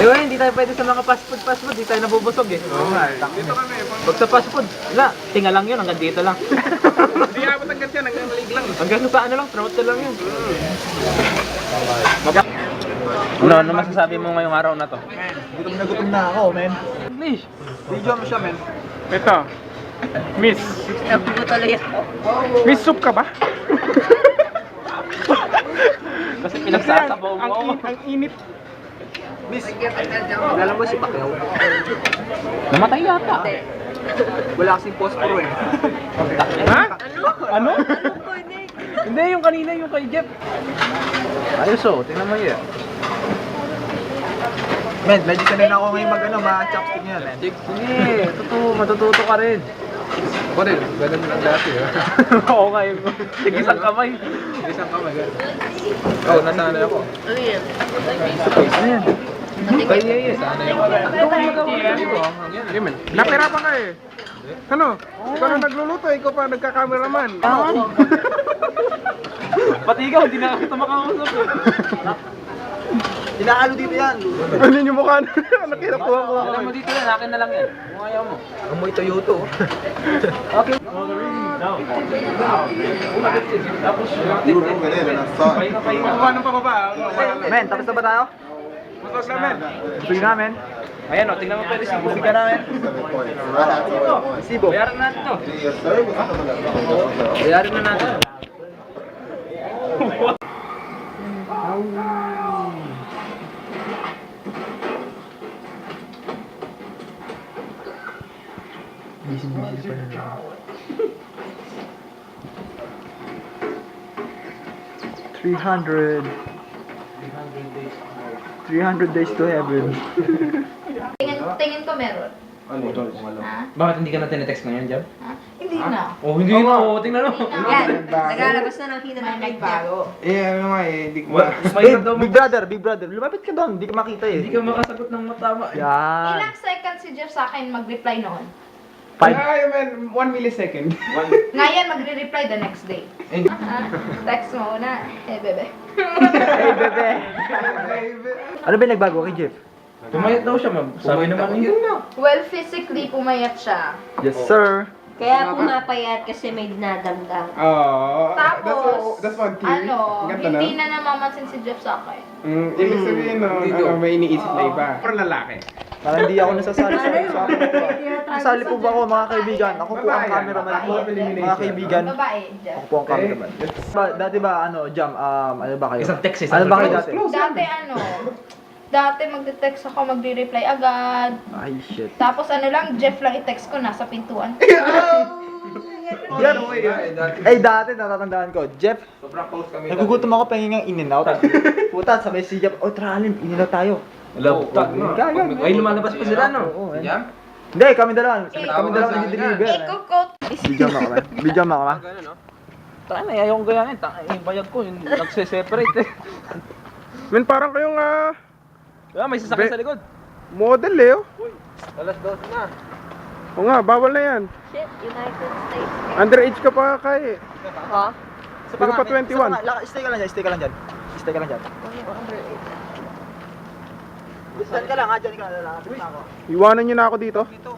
Ayun, hindi tayo pwede sa mga fast food, di tayo nabubusog eh. Oo nga eh. Dito kami. Pag sa fast food, wala, tinga lang yun, hanggang dito lang. Hindi abot hanggang dyan, hanggang malig lang. Hanggang sa ano lang, throttle lang yun. Ano masasabi mo ngayong araw na to? Gutom na ako, men. English. Video mo siya, men. Ito. Miss. Miss soup ka ba? Kasi pinagsasabaw mo. Ang init. Miss, alam mo si Pacquiao? Namatay yata. Wala kasing posporo eh. Ha? Ano? Hindi, yung kanina, yung kay Jeff. Ayos oh, tingnan mo yun. Men, medyo sanay na ako ngayon ma-chopstick niya, men. Hindi, matututo ka rin. Ako rin, ganun lang dati. Oo nga yun. Sige, isang kamay. Isang kamay, ganun. Oo, nasanay ako. Ano yan? Kaya yan. Nasanay ako. Hindi man. Napirapan ka eh. Ano? Ikaw na nagluluto, ikaw pa nagka-cameraman. Pati ikaw, hindi na kita makausap eh. Inaalo dito yan. Ano yung mukha na? Nakirapuha ko ako. Alam mo dito yan, akin na lang yan. Kung ayaw mo. Amoy Toyota. Okay. Tapos, Pakuha ng pababa. Men, tapos na ba tayo? Matos na men. Sige na, men. ayan o, tingnan mo pwede si Sige na, men. Sibo. Bayaran natin to. Bayaran na natin. Busy pa na. 300 days to heaven. Tingin ko meron. Ha? Bakit hindi ka na tinetext ngayon, Jab? Ha? Hindi na. Oh, hindi na. Oh, tingnan mo. Yan. Naglalabas na ng kita ng nagbago. Ano nga eh, hindi ko Mahirap daw Big brother, lumapit ka doon, hindi ka makita eh. Hindi ka makasagot ng matama. Yan. Ilang seconds si Jeff sa akin mag-reply noon? 5. Ay, man, 1 millisecond. Ngayon magre-reply the next day. Text mo una. Bebe. Hey, bebe. Ano ba yung nagbago kay Jeff? Pumayat daw siya, ma'am. Sabi naman yun na. Well, physically pumayat siya. Yes, sir. Kaya pumapayat kasi may dinadamdam. Oo. Tapos, That's one theory. ano, Ganda na. hindi na namamansin si Jeff sa akin. Ibig sabihin no, may iniisip na iba. Pero lalaki. Parang hindi ako nasasali sa usapan ko. Nasali po ba ako mga kaibigan? Ako po ang cameraman po. Mga kaibigan. Babae, Jeff. Ako po ang cameraman. Dati ba Jam, ano ba kayo? Isang text, Ano ba kayo dati? Dati magte-text ako, magre-reply agad. Ay, shit. Tapos ano lang, Jeff lang i-text ko, nasa pintuan. Jeff, dati natatandaan ko, Jeff, nagugutom ako pahingin ng in-and-out. Puta, sabay si Jeff, tralim, in-and-out tayo. Laptop. Ay, lumalabas pa sila, no? Oo, hindi, kami dalawa nag-deliver. Ikukot. Video mo ako ba? Taka na, ayaw kong gayahin. Yung bayag ko, yung nagse-separate eh. Men, parang kayong May sasakyan sa likod. model eh. Oh. Alas 12 na. Oo nga, bawal na yan. Shit, United States. Underage ka pa kay. Ha? Hindi ka pa 21. Stay ka lang dyan. Stay ka lang dyan. Dyan ka lang ha, dyan ka lang. Lalakad na ako. Iwanan niyo na ako dito. Dito.